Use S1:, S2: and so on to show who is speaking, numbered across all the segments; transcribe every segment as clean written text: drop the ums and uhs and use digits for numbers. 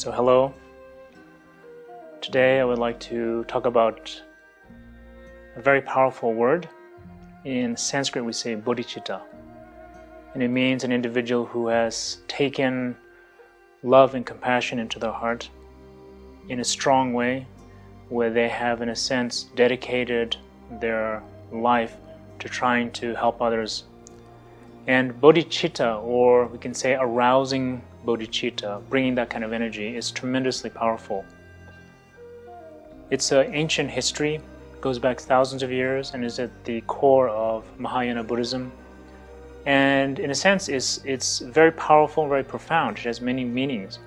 S1: So hello. Today I would like to talk about a very powerful word. In Sanskrit we say bodhicitta, and it means an individual who has taken love and compassion into their heart in a strong way, where they have in a sense dedicated their life to trying to help others. And bodhicitta, or we can say arousing bodhicitta, bringing that kind of energy, is tremendously powerful. It's an ancient history, goes back thousands of years, and is at the core of Mahayana Buddhism. And in a sense, it's very powerful, very profound. It has many meanings.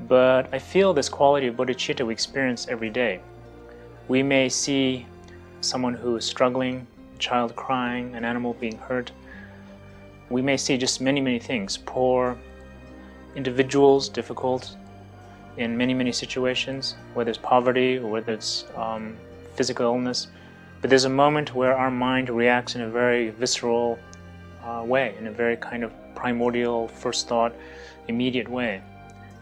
S1: But I feel this quality of bodhicitta we experience every day. We may see someone who is struggling, a child crying, an animal being hurt. We may see just many things, poor individuals, difficult in many situations, whether it's poverty or whether it's physical illness. But there's a moment where our mind reacts in a very visceral way, in a very kind of primordial, first thought, immediate way.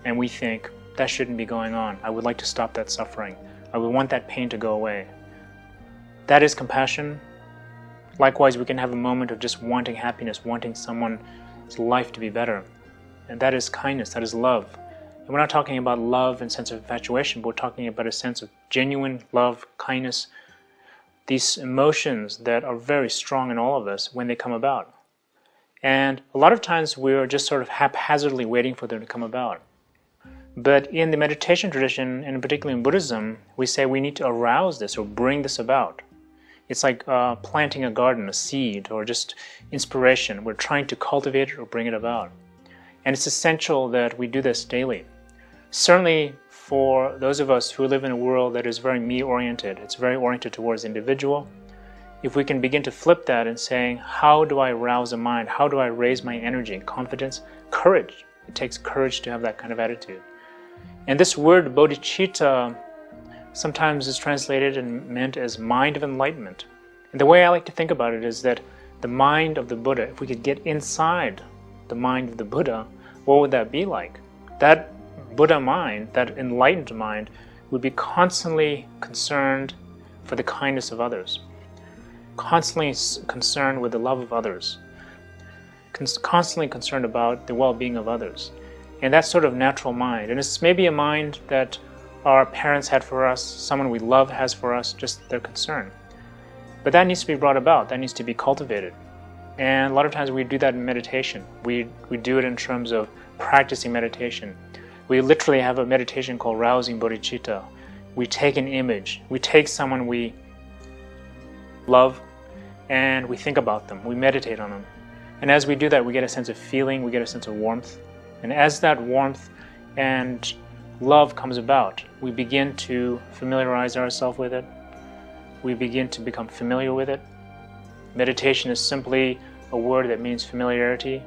S1: And we think, that shouldn't be going on. I would like to stop that suffering. I would want that pain to go away. That is compassion. Likewise, we can have a moment of just wanting happiness, wanting someone's life to be better. And that is kindness, that is love. And we're not talking about love in sense of infatuation, but we're talking about a sense of genuine love, kindness, these emotions that are very strong in all of us when they come about. And a lot of times we're just sort of haphazardly waiting for them to come about. But in the meditation tradition, and particularly in Buddhism, we say we need to arouse this or bring this about. It's like planting a garden, a seed, or just inspiration. We're trying to cultivate it or bring it about. And it's essential that we do this daily. Certainly for those of us who live in a world that is very me-oriented, it's very oriented towards the individual, if we can begin to flip that and saying, how do I arouse the mind? How do I raise my energy, confidence, courage? It takes courage to have that kind of attitude. And this word bodhicitta sometimes is translated and meant as mind of enlightenment. And the way I like to think about it is that the mind of the Buddha, if we could get inside the mind of the Buddha, what would that be like? That Buddha mind, that enlightened mind, would be constantly concerned for the kindness of others, constantly concerned with the love of others, constantly concerned about the well-being of others. And that sort of natural mind. And it's maybe a mind that our parents had for us, someone we love has for us, just their concern. But that needs to be brought about, that needs to be cultivated. And a lot of times we do that in meditation. We do it in terms of practicing meditation. We literally have a meditation called rousing bodhicitta. We take an image, we take someone we love, and we think about them, we meditate on them. And as we do that, we get a sense of feeling, we get a sense of warmth. And as that warmth and love comes about, we begin to familiarize ourselves with it. We begin to become familiar with it. Meditation is simply a word that means familiarity.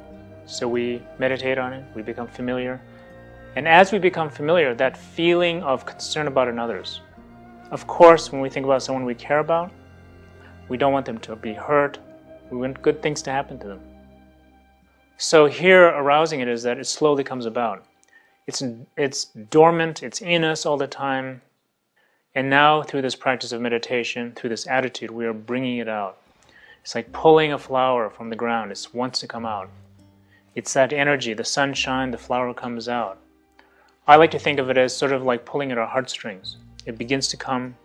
S1: So we meditate on it, we become familiar. And as we become familiar, that feeling of concern about others. Of course, when we think about someone we care about, we don't want them to be hurt. We want good things to happen to them. So here, arousing it is that it slowly comes about. It's dormant, it's in us all the time. And now, through this practice of meditation, through this attitude, we are bringing it out. It's like pulling a flower from the ground. It wants to come out. It's that energy, the sunshine, the flower comes out. I like to think of it as sort of like pulling at our heartstrings. It begins to come.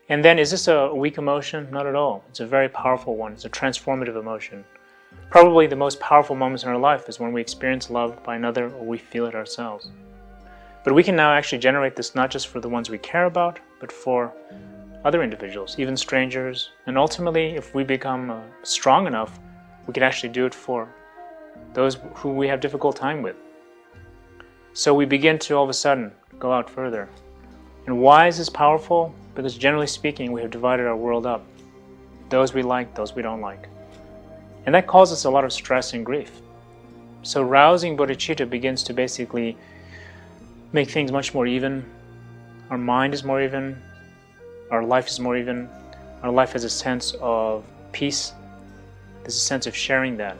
S1: And then, is this a weak emotion? Not at all. It's a very powerful one. It's a transformative emotion. Probably the most powerful moments in our life is when we experience love by another or we feel it ourselves. But we can now actually generate this not just for the ones we care about, but for other individuals, even strangers. And ultimately, if we become strong enough, we can actually do it for those who we have difficult time with. So we begin to all of a sudden go out further. And why is this powerful? Because generally speaking, we have divided our world up. Those we like, those we don't like. And that causes a lot of stress and grief. So rousing bodhicitta begins to basically make things much more even. Our mind is more even. Our life is more even. Our life has a sense of peace. There's a sense of sharing that.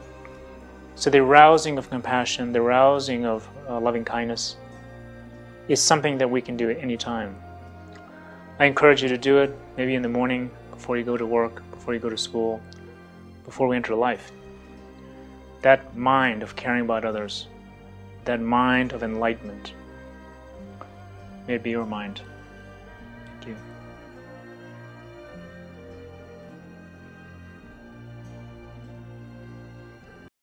S1: So the arousing of compassion, the arousing of loving kindness, is something that we can do at any time. I encourage you to do it maybe in the morning, before you go to work, before you go to school, before we enter life. That mind of caring about others, that mind of enlightenment, may it be your mind. Thank you.